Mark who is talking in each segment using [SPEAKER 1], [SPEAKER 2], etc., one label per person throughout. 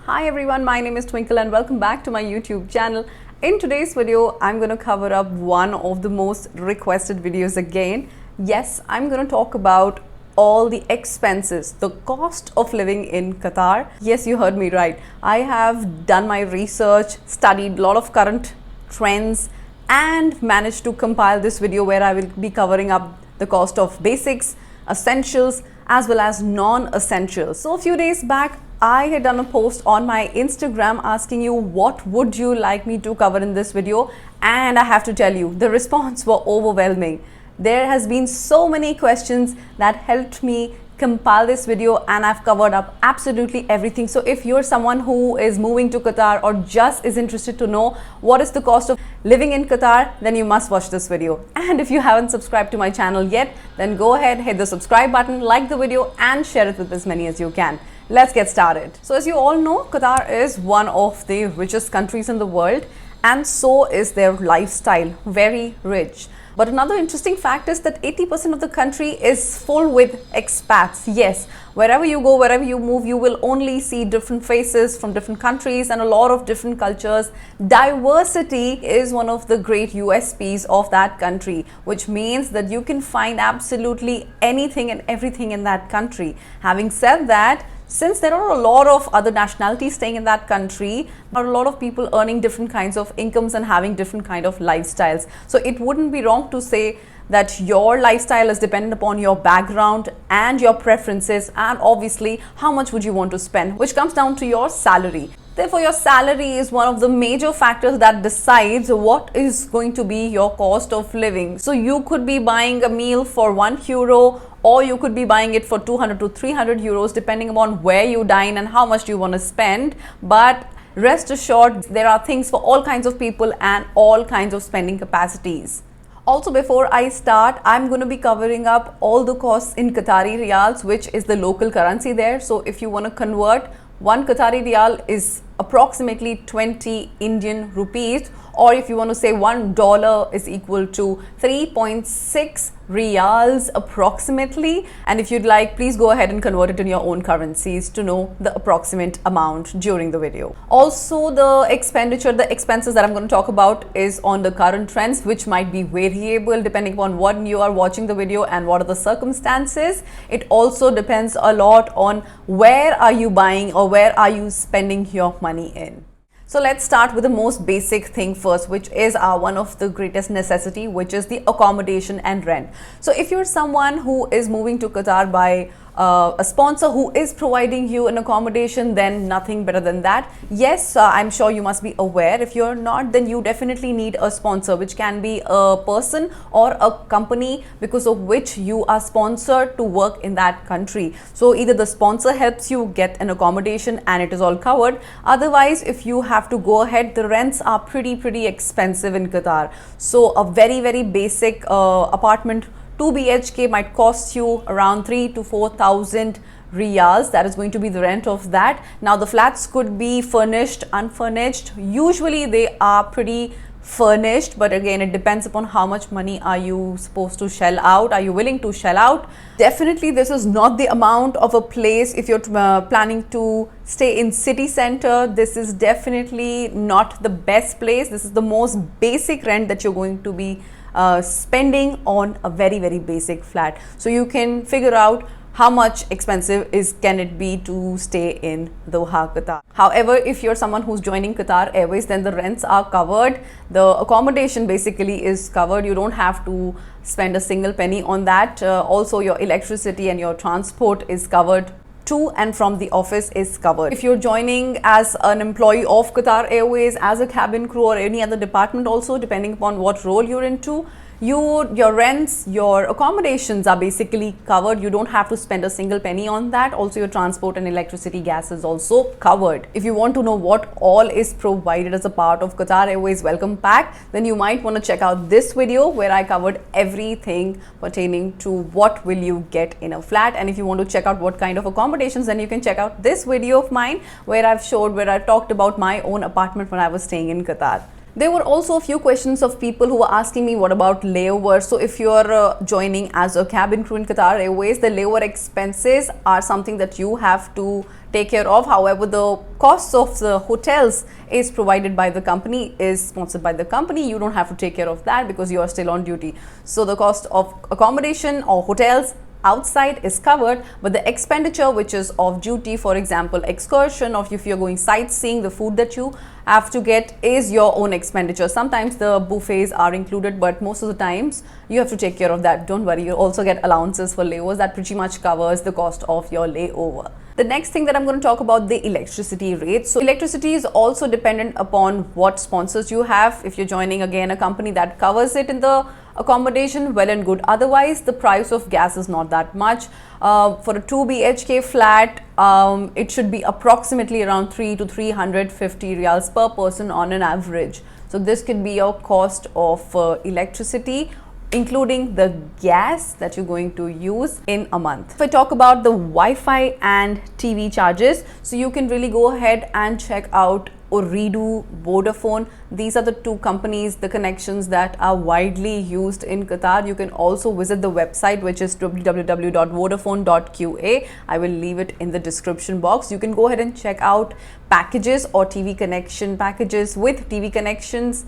[SPEAKER 1] Hi everyone, my name is Twinkle and welcome back to my YouTube channel. In today's video, I'm going to cover up one of the most requested videos again. Yes, I'm going to talk about all the expenses, the cost of living in Qatar. Yes, you heard me right. I have done my research, studied a lot of current trends and managed to compile this video where I will be covering up the cost of basics, essentials as well as non-essentials. So a few days back, I had done a post on my Instagram asking you what would you like me to cover in this video, and I have to tell you the response were overwhelming. There has been so many questions that helped me compile this video and I've covered up absolutely everything. So if you're someone who is moving to Qatar or just is interested to know what is the cost of living in Qatar, then you must watch this video. And if you haven't subscribed to my channel yet, then go ahead, hit the subscribe button, like the video and share it with as many as you can. Let's get started. So as you all know, Qatar is one of the richest countries in the world and so is their lifestyle, very rich. But another interesting fact is that 80% of the country is full with expats. Yes, wherever you go, wherever you move, you will only see different faces from different countries and a lot of different cultures. Diversity is one of the great USPs of that country, which means that you can find absolutely anything and everything in that country. Having said that, since there are a lot of other nationalities staying in that country, there are a lot of people earning different kinds of incomes and having different kind of lifestyles. So it wouldn't be wrong to say that your lifestyle is dependent upon your background and your preferences and obviously how much would you want to spend, which comes down to your salary. Therefore, your salary is one of the major factors that decides what is going to be your cost of living. So you could be buying a meal for €1 or you could be buying it for 200 to 300 euros depending upon where you dine and how much you want to spend. But rest assured, there are things for all kinds of people and all kinds of spending capacities. Also, before I start, I'm going to be covering up all the costs in Qatari riyals, which is the local currency there. So if you want to convert, one Qatari riyal is approximately 20 Indian rupees, or if you want to say $1 is equal to 3.6 riyals approximately. And if you'd like, please go ahead and convert it in your own currencies to know the approximate amount during the video. Also, the expenses that I'm going to talk about is on the current trends, which might be variable depending upon when you are watching the video and what are the circumstances. It also depends a lot on where are you buying or where are you spending your money in. So let's start with the most basic thing first, which is one of the greatest necessity, which is the accommodation and rent. So if you're someone who is moving to Qatar by a sponsor who is providing you an accommodation, then nothing better than that. Yes, I'm sure you must be aware. If you're not, then you definitely need a sponsor, which can be a person or a company because of which you are sponsored to work in that country. So either the sponsor helps you get an accommodation and it is all covered. Otherwise, if you have to go ahead, the rents are pretty expensive in Qatar. So a very basic apartment 2 BHK might cost you around 3,000 to 4,000 riyals. That is going to be the rent of that. Now the flats could be furnished, unfurnished. Usually they are pretty furnished, but again it depends upon how much money are you supposed to shell out, are you willing to shell out. Definitely this is not the amount of a place if you're planning to stay in city center. This is definitely not the best place. This is the most basic rent that you're going to be spending on a very basic flat. So you can figure out how much expensive can it be to stay in Doha, Qatar. However, if you're someone who's joining Qatar Airways, then the rents are covered. The accommodation basically is covered. You don't have to spend a single penny on that. Also, your electricity and your transport is covered. To and from the office is covered. If you're joining as an employee of Qatar Airways, as a cabin crew or any other department also, depending upon what role you're into, your rents, your accommodations are basically covered. You don't have to spend a single penny on that. Also, your transport and electricity, gas is also covered. If you want to know what all is provided as a part of Qatar Airways welcome pack, then you might want to check out this video where I covered everything pertaining to what will you get in a flat. And if you want to check out what kind of accommodations, then you can check out this video of mine where I've talked about my own apartment when I was staying in Qatar. There were also a few questions of people who were asking me what about layover. So if you're joining as a cabin crew in Qatar Airways, the layover expenses are something that you have to take care of. However, the costs of the hotels is provided by the company, is sponsored by the company. You don't have to take care of that because you are still on duty. So the cost of accommodation or hotels outside is covered, but the expenditure which is off duty, for example excursion, or if you're going sightseeing, the food that you have to get is your own expenditure. Sometimes the buffets are included, but most of the times you have to take care of that. Don't worry, you also get allowances for layovers that pretty much covers the cost of your layover. The next thing that I'm going to talk about, the electricity rates. So electricity is also dependent upon what sponsors you have. If you're joining again a company that covers it in the accommodation, well and good. Otherwise, the price of gas is not that much. For a 2 BHK flat, it should be approximately around 3 to 350 riyals per person on an average. So this could be your cost of electricity, including the gas that you're going to use in a month. If I talk about the Wi-Fi and TV charges, so you can really go ahead and check out Ooredoo, Vodafone. These are the two companies, the connections that are widely used in Qatar. You can also visit the website, which is www.vodafone.qa. I will leave it in the description box. You can go ahead and check out packages or TV connection packages with TV connections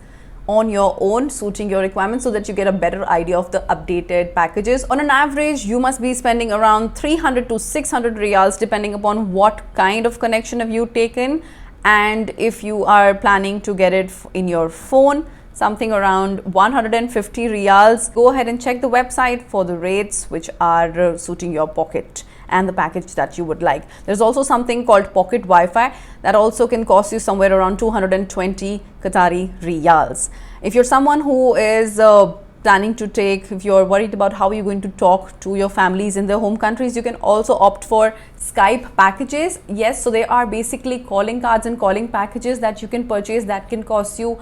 [SPEAKER 1] on your own, suiting your requirements, so that you get a better idea of the updated packages. On an average, you must be spending around 300 to 600 riyals depending upon what kind of connection have you taken. And if you are planning to get it in your phone, something around 150 riyals. Go ahead and check the website for the rates which are suiting your pocket and the package that you would like. There's also something called pocket Wi-Fi that also can cost you somewhere around 220 Qatari riyals. If you're someone who is planning to take, if you're worried about how you're going to talk to your families in their home countries, you can also opt for Skype packages. Yes, so they are basically calling cards and calling packages that you can purchase that can cost you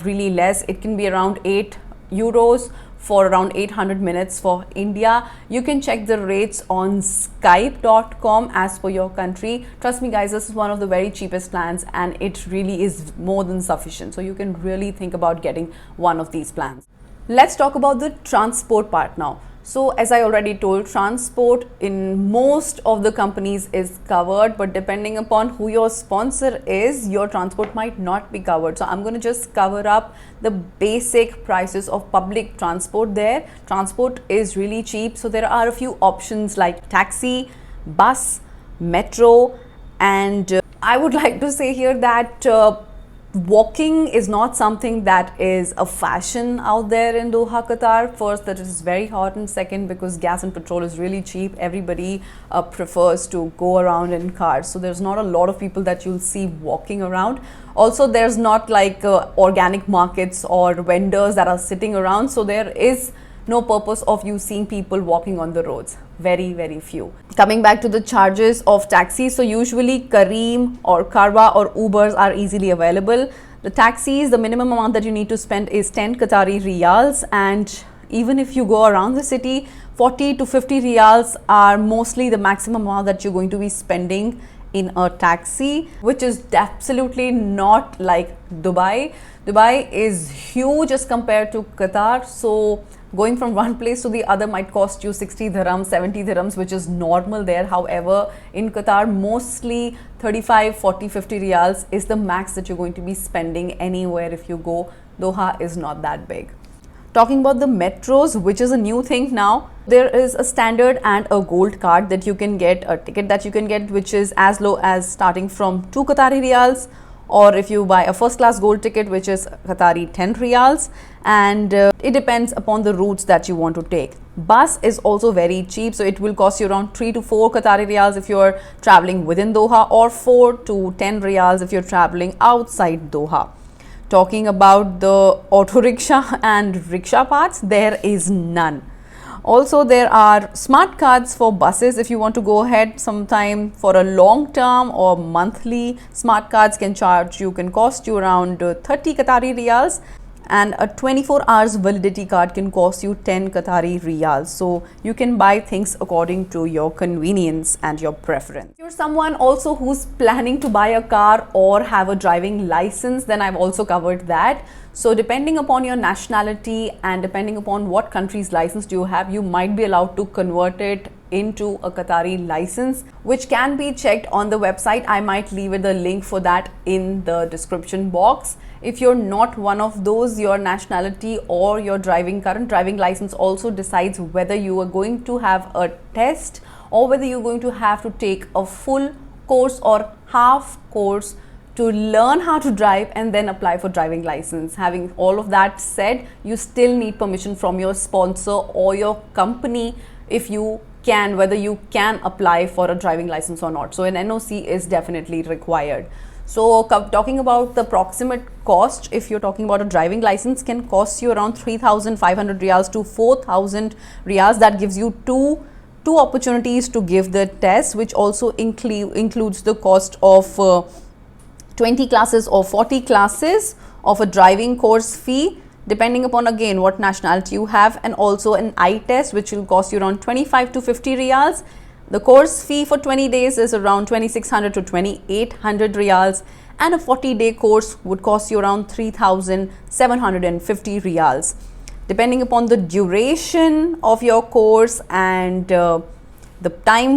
[SPEAKER 1] really less. It can be around €8 for around 800 minutes for India. You can check the rates on skype.com as per your country. Trust me guys, this is one of the very cheapest plans and it really is more than sufficient. So you can really think about getting one of these plans. Let's talk about the transport part now. So as I already told, transport in most of the companies is covered, but depending upon who your sponsor is, your transport might not be covered. So I'm going to just cover up the basic prices of public transport there. Transport is really cheap. So there are a few options like taxi, bus, metro, and I would like to say here that walking is not something that is a fashion out there in Doha, Qatar. First, that it is very hot, and second, because gas and petrol is really cheap, everybody prefers to go around in cars. So there's not a lot of people that you'll see walking around. Also, there's not like organic markets or vendors that are sitting around. So there is no purpose of you seeing people walking on the roads. Very, very few. Coming back to the charges of taxis, so usually Careem or Carwa or Ubers are easily available. The taxis, the minimum amount that you need to spend is 10 Qatari riyals, and even if you go around the city, 40 to 50 riyals are mostly the maximum amount that you're going to be spending in a taxi, which is absolutely not like Dubai. Dubai is huge as compared to Qatar, so going from one place to the other might cost you 60 dirhams, 70 dirhams, which is normal there. However, in Qatar, mostly 35, 40, 50 riyals is the max that you're going to be spending anywhere if you go. Doha is not that big. Talking about the metros, which is a new thing now, there is a standard and a gold card that you can get, a ticket that you can get, which is as low as starting from 2 Qatari riyals, or if you buy a first class gold ticket, which is Qatari 10 riyals, and it depends upon the routes that you want to take. Bus is also very cheap, so it will cost you around 3 to 4 Qatari riyals if you're traveling within Doha, or 4 to 10 riyals if you're traveling outside Doha. Talking about the auto rickshaw and rickshaw parts, there is none. Also, there are smart cards for buses. If you want to go ahead sometime for a long term or monthly, smart cards can cost you around 30 Qatari riyals. and a 24 hours validity card can cost you 10 Qatari riyals. So you can buy things according to your convenience and your preference. If you're someone also who's planning to buy a car or have a driving license, then I've also covered that. So depending upon your nationality and depending upon what country's license do you have, you might be allowed to convert it into a Qatari license, which can be checked on the website. I might leave the link for that in the description box. If you're not one of those, your nationality or your current driving license also decides whether you are going to have a test or whether you're going to have to take a full course or half course to learn how to drive and then apply for driving license. Having all of that said, you still need permission from your sponsor or your company if you can, whether you can apply for a driving license or not. So an NOC is definitely required. So talking about the approximate cost, if you're talking about a driving license, can cost you around 3,500 riyals to 4,000 riyals. That gives you two opportunities to give the test, which also includes the cost of 20 classes or 40 classes of a driving course fee, depending upon again what nationality you have, and also an eye test, which will cost you around 25 to 50 riyals. The course fee for 20 days is around 2,600 to 2,800 riyals, and a 40-day course would cost you around 3,750 riyals. Depending upon the duration of your course and the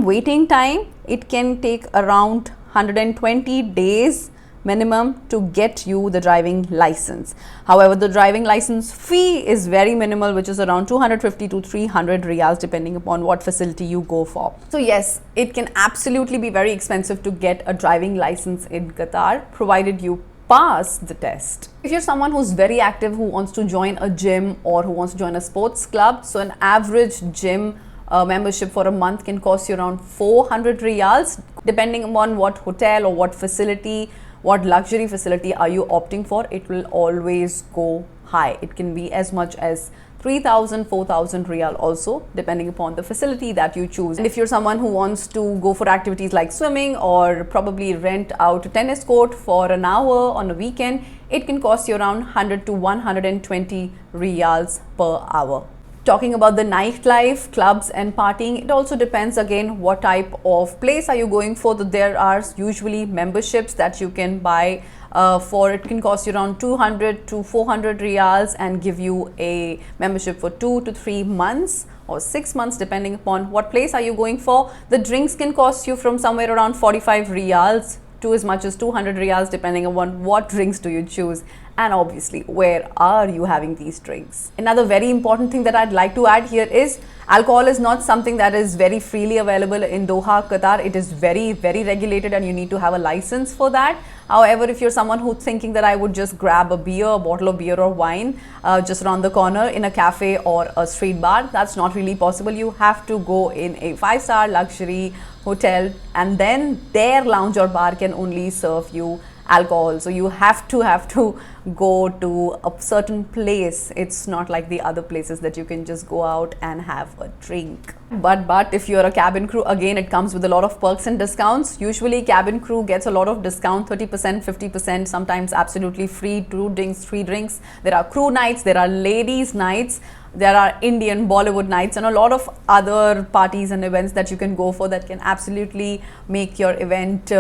[SPEAKER 1] waiting time, it can take around 120 days minimum to get you the driving license. However, the driving license fee is very minimal, which is around 250 to 300 riyals, depending upon what facility you go for. So yes, it can absolutely be very expensive to get a driving license in Qatar, provided you pass the test. If you're someone who's very active, who wants to join a gym or who wants to join a sports club, so an average gym membership for a month can cost you around 400 riyals, depending upon what hotel or what facility, what luxury facility are you opting for. It will always go high. It can be as much as 3,000, 4,000 riyal also, depending upon the facility that you choose. And if you're someone who wants to go for activities like swimming or probably rent out a tennis court for an hour on a weekend, it can cost you around 100 to 120 riyals per hour. Talking about the nightlife, clubs and partying, it also depends again what type of place are you going for. There are usually memberships that you can buy for. It can cost you around 200 to 400 riyals and give you a membership for 2 to 3 months or 6 months, depending upon what place are you going for. The drinks can cost you from somewhere around 45 riyals to as much as 200 riyals, depending on what drinks do you choose, and obviously where are you having these drinks. Another very important thing that I'd like to add here is alcohol is not something that is very freely available in Doha, Qatar. It is very, very regulated and you need to have a license for that. However, if you're someone who's thinking that I would just grab a bottle of beer or wine just around the corner in a cafe or a street bar, that's not really possible. You have to go in a 5-star luxury hotel, and then their lounge or bar can only serve you alcohol. So you have to go to a certain place. It's not like the other places that you can just go out and have a drink. But if you're a cabin crew, again, it comes with a lot of perks and discounts. Usually cabin crew gets a lot of discount, 30%, 50%, sometimes absolutely free, 2 drinks, 3 drinks. There are crew nights, there are ladies nights, there are Indian Bollywood nights, and a lot of other parties and events that you can go for that can absolutely make your event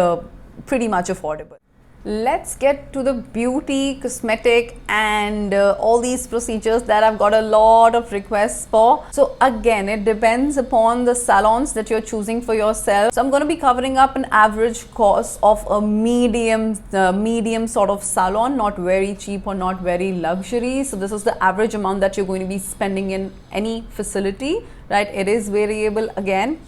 [SPEAKER 1] pretty much affordable. Let's get to the beauty, cosmetic and all these procedures that I've got a lot of requests for. So again, it depends upon the salons that you're choosing for yourself. So I'm going to be covering up an average cost of a medium sort of salon, not very cheap or not very luxury. So this is the average amount that you're going to be spending in any facility, right? It is variable again.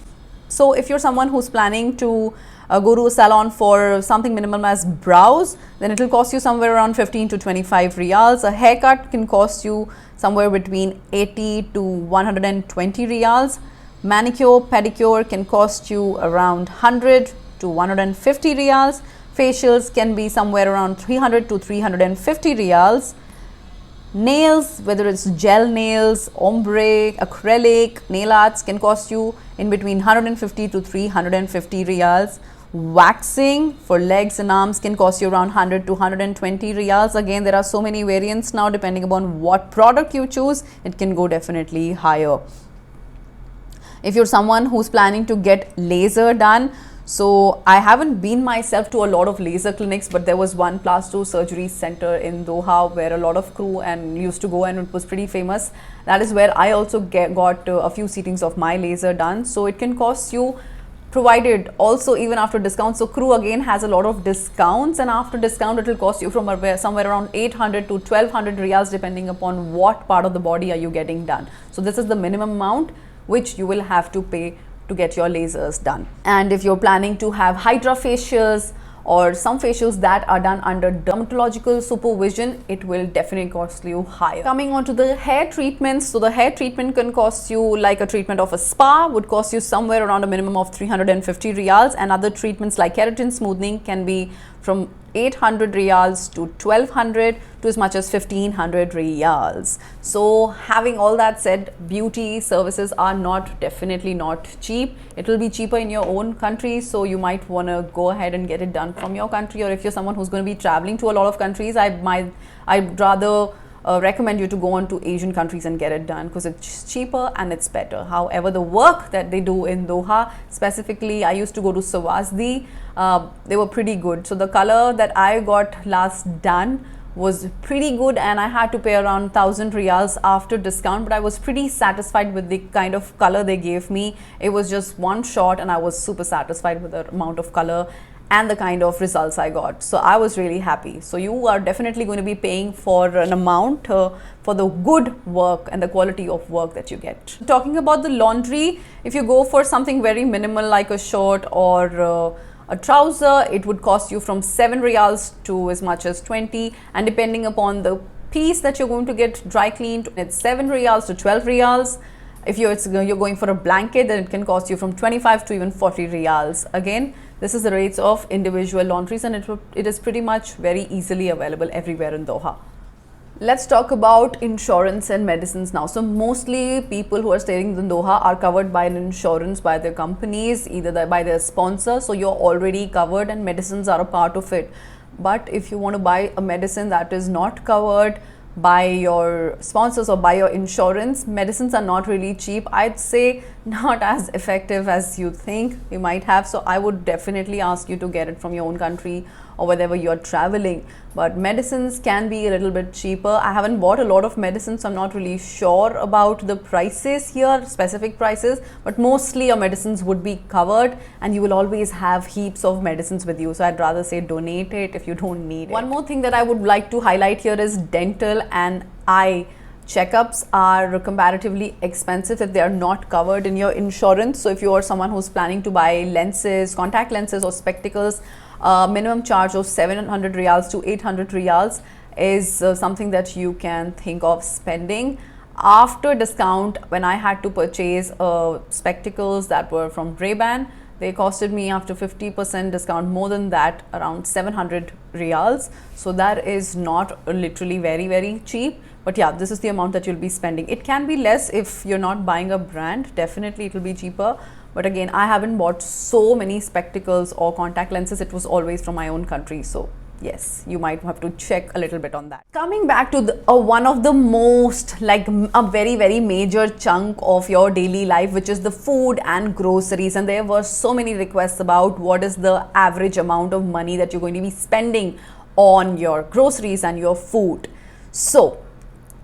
[SPEAKER 1] So if you're someone who's planning to go to a salon for something minimal as brows, then it will cost you somewhere around 15 to 25 riyals. A haircut can cost you somewhere between 80 to 120 riyals. Manicure, pedicure can cost you around 100 to 150 riyals. Facials can be somewhere around 300 to 350 riyals. Nails, whether it's gel nails, ombre, acrylic, nail arts, can cost you in between 150 to 350 riyals. Waxing for legs and arms can cost you around 100 to 120 riyals. Again, there are so many variants now. Depending upon what product you choose, it can go definitely higher. If you're someone who's planning to get laser done, so I haven't been myself to a lot of laser clinics, but there was one plastic surgery center in Doha where a lot of crew and used to go, and it was pretty famous. That is where I also got a few seatings of my laser done. So it can cost you, provided also even after discount. So crew again has a lot of discounts, and after discount it will cost you from somewhere around 800 to 1200 riyals depending upon what part of the body are you getting done. So this is the minimum amount which you will have to pay to get your lasers done. And if you're planning to have hydra facials or some facials that are done under dermatological supervision, it will definitely cost you higher. Coming on to the hair treatments, so the hair treatment can cost you, like a treatment of a spa would cost you somewhere around a minimum of 350 riyals, and other treatments like keratin smoothing can be from 800 riyals to 1200 to as much as 1500 riyals. So having all that said, beauty services are definitely not cheap. It will be cheaper in your own country, so you might want to go ahead and get it done from your country. Or if you're someone who's going to be traveling to a lot of countries, I'd rather recommend you to go on to Asian countries and get it done, because it's cheaper and it's better. However, the work that they do in Doha, specifically I used to go to Sawasdi, they were pretty good. So the color that I got last done was pretty good, and I had to pay around 1000 riyals after discount, but I was pretty satisfied with the kind of color they gave me. It was just one shot and I was super satisfied with the amount of color and the kind of results I got. So I was really happy. So you are definitely going to be paying for an amount for the good work and the quality of work that you get. Talking about the laundry, if you go for something very minimal like a shirt or a trouser, it would cost you from 7 riyals to as much as 20, and depending upon the piece that you're going to get dry cleaned, it's 7 riyals to 12 riyals. If you're going for a blanket, then it can cost you from 25 to even 40 riyals. Again, this is the rates of individual laundries, and it is pretty much very easily available everywhere in Doha. Let's talk about insurance and medicines now. So mostly people who are staying in Doha are covered by an insurance by their companies, either by their sponsor. So you're already covered and medicines are a part of it. But if you want to buy a medicine that is not covered by your sponsors or by your insurance, medicines are not really cheap. I'd say not as effective as you think you might have. So I would definitely ask you to get it from your own country or wherever you're traveling. But medicines can be a little bit cheaper. I haven't bought a lot of medicines, so I'm not really sure about the prices here, specific prices, but mostly your medicines would be covered and you will always have heaps of medicines with you. So I'd rather say donate it if you don't need it. One more thing that I would like to highlight here is dental and eye checkups are comparatively expensive if they are not covered in your insurance. So if you are someone who's planning to buy lenses, contact lenses or spectacles, minimum charge of 700 riyals to 800 riyals is something that you can think of spending. After discount, when I had to purchase spectacles that were from Ray-Ban, they costed me after 50% discount more than that, around 700 riyals. So that is not literally very, very cheap. But yeah, this is the amount that you'll be spending. It can be less if you're not buying a brand. Definitely it will be cheaper. But again, I haven't bought so many spectacles or contact lenses. It was always from my own country. So yes, you might have to check a little bit on that. Coming back to one of the most, like a very, very major chunk of your daily life, which is the food and groceries. And there were so many requests about what is the average amount of money that you're going to be spending on your groceries and your food. So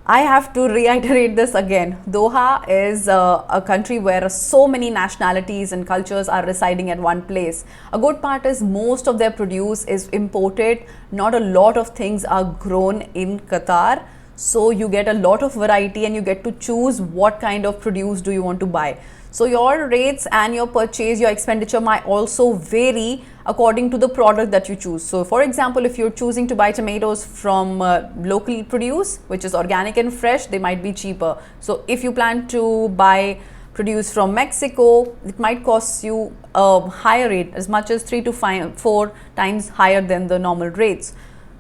[SPEAKER 1] I have to reiterate this again. Doha is a country where so many nationalities and cultures are residing at one place. A good part is most of their produce is imported. Not a lot of things are grown in Qatar. So you get a lot of variety and you get to choose what kind of produce do you want to buy. So your rates and your purchase, your expenditure might also vary according to the product that you choose. So for example, if you're choosing to buy tomatoes from local produce, which is organic and fresh, they might be cheaper. So if you plan to buy produce from Mexico, it might cost you a higher rate, as much as 3 to 4 times higher than the normal rates.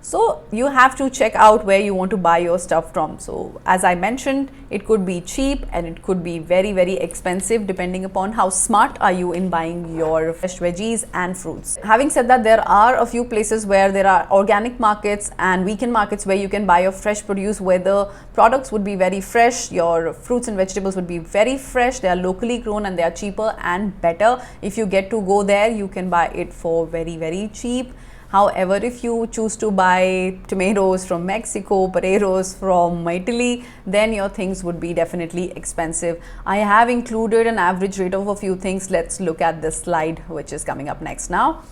[SPEAKER 1] So you have to check out where you want to buy your stuff from. So as I mentioned, it could be cheap and it could be very, very expensive, depending upon how smart are you in buying your fresh veggies and fruits. Having said that, there are a few places where there are organic markets and weekend markets where you can buy your fresh produce, where the products would be very fresh, your fruits and vegetables would be very fresh, they are locally grown and they are cheaper and better. If you get to go there, you can buy it for very, very cheap. However, if you choose to buy tomatoes from Mexico, potatoes from Italy, then your things would be definitely expensive. I have included an average rate of a few things. Let's look at this slide, which is coming up next now.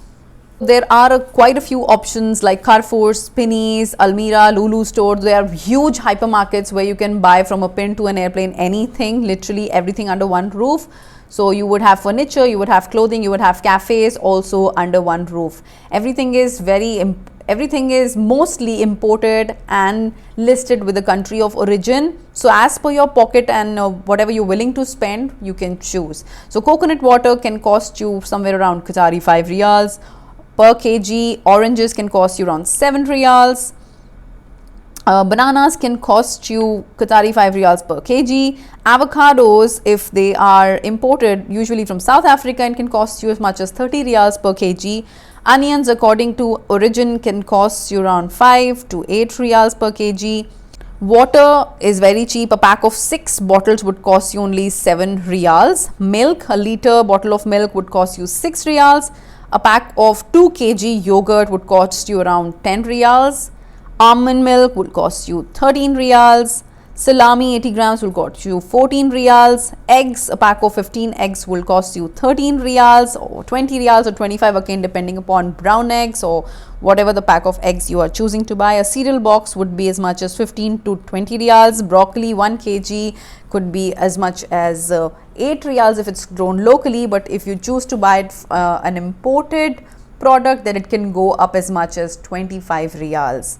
[SPEAKER 1] There are quite a few options like Carrefour, Spinneys, Almira, Lulu Store. There are huge hypermarkets where you can buy from a pin to an airplane anything, literally everything under one roof. So you would have furniture, you would have clothing, you would have cafes also under one roof. Everything is mostly imported and listed with the country of origin. So as per your pocket and whatever you're willing to spend, you can choose. So coconut water can cost you somewhere around Qatari 5 riyals per kg. Oranges can cost you around 7 riyals. Bananas can cost you Qatari 5 riyals per kg. Avocados, if they are imported usually from South Africa, it can cost you as much as 30 riyals per kg. Onions, according to origin, can cost you around 5 to 8 riyals per kg. Water is very cheap. A pack of 6 bottles would cost you only 7 riyals. Milk, a liter bottle of milk would cost you 6 riyals. A pack of 2 kg yogurt would cost you around 10 riyals. Almond milk will cost you 13 riyals. Salami 80 grams will cost you 14 riyals. Eggs, a pack of 15 eggs will cost you 13 riyals or 20 riyals or 25, again depending upon brown eggs or whatever the pack of eggs you are choosing to buy. A cereal box would be as much as 15 to 20 riyals. Broccoli 1 kg could be as much as 8 riyals if it's grown locally, but if you choose to buy it an imported product, then it can go up as much as 25 riyals.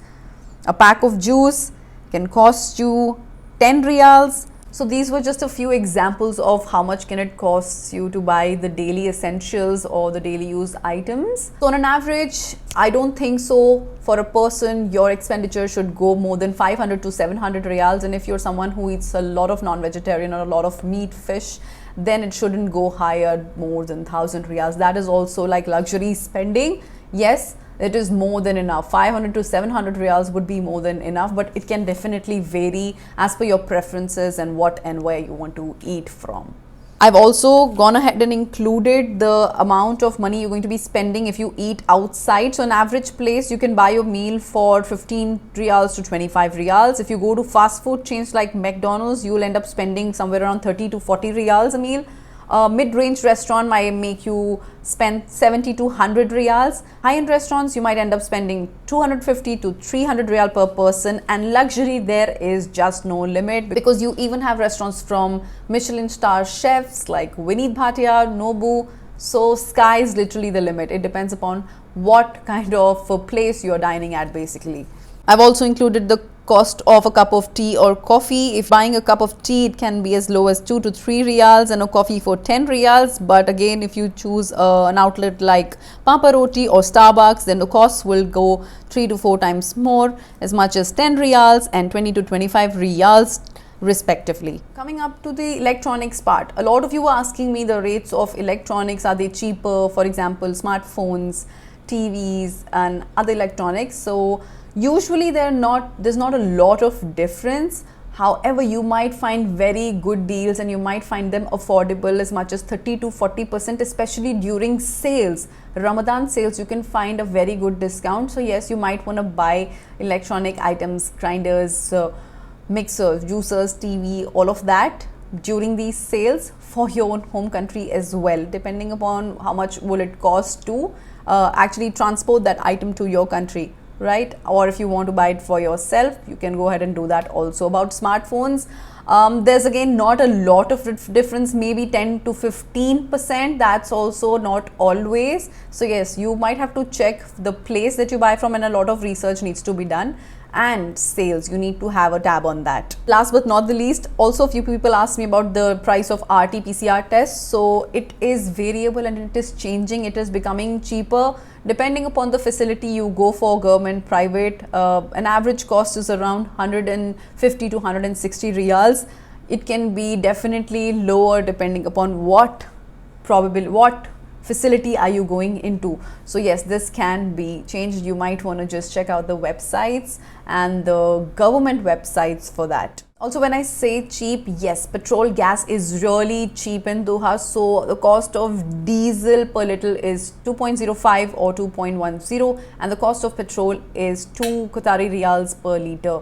[SPEAKER 1] A pack of juice can cost you 10 riyals. So these were just a few examples of how much can it cost you to buy the daily essentials or the daily use items. So on an average, I don't think so for a person your expenditure should go more than 500 to 700 riyals, and if you're someone who eats a lot of non-vegetarian or a lot of meat, fish, then it shouldn't go higher more than 1000 riyals. That is also like luxury spending. Yes, it is more than enough. 500 to 700 riyals would be more than enough, but it can definitely vary as per your preferences and what and where you want to eat from. I've also gone ahead and included the amount of money you're going to be spending if you eat outside. So an average place, you can buy your meal for 15 riyals to 25 riyals. If you go to fast food chains like McDonald's, you'll end up spending somewhere around 30 to 40 riyals a meal. A mid-range restaurant might make you spend 70 to 100 riyals. High-end restaurants, you might end up spending 250 to 300 riyal per person, and luxury, there is just no limit, because you even have restaurants from Michelin star chefs like Vineet Bhatia, Nobu. So sky is literally the limit. It depends upon what kind of a place you're dining at basically. I've also included the cost of a cup of tea or coffee. If buying a cup of tea, it can be as low as 2 to 3 riyals, and a coffee for 10 riyals. But again, if you choose an outlet like Papa Roti or Starbucks, then the cost will go 3 to 4 times more, as much as 10 riyals and 20 to 25 riyals respectively. Coming up to the electronics part, a lot of you are asking me the rates of electronics. Are they cheaper? For example, smartphones, TVs and other electronics. So usually there's not a lot of difference. However, you might find very good deals and you might find them affordable, as much as 30 to 40%, especially during sales. Ramadan sales, you can find a very good discount. So yes, you might want to buy electronic items, grinders, mixers, juicers, TV, all of that during these sales for your own home country as well, depending upon how much will it cost to actually transport that item to your country, right? Or if you want to buy it for yourself, you can go ahead and do that also. About smartphones, there's again not a lot of difference, maybe 10 to 15%. That's also not always. So yes, you might have to check the place that you buy from, and a lot of research needs to be done. and sales. You need to have a tab on that. Last but not the least, also a few people asked me about the price of RT-PCR tests. So it is variable and it is changing. It is becoming cheaper depending upon the facility you go for, government, private. An average cost is around 150 to 160 riyals. It can be definitely lower depending upon what facility are you going into. So yes, this can be changed. You might want to just check out the websites and the government websites for that. Also, when I say cheap, yes, petrol gas is really cheap in Doha. So the cost of diesel per little is 2.05 or 2.10, and the cost of petrol is 2 Qatari riyals per liter,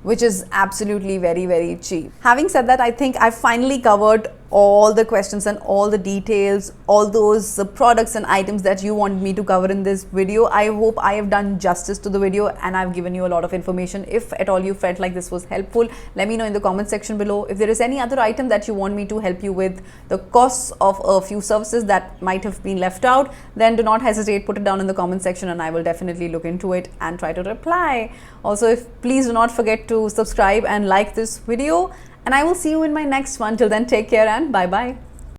[SPEAKER 1] which is absolutely very, very cheap. Having said that, I think I finally covered all the questions and all the details, all those products and items that you want me to cover in this video. I hope I have done justice to the video and I've given you a lot of information. If at all you felt like this was helpful, let me know in the comment section below. If there is any other item that you want me to help you with, the costs of a few services that might have been left out, then do not hesitate, put it down in the comment section and I will definitely look into it and try to reply. Also, please do not forget to subscribe and like this video, and I will see you in my next one. Till then, take care and bye bye.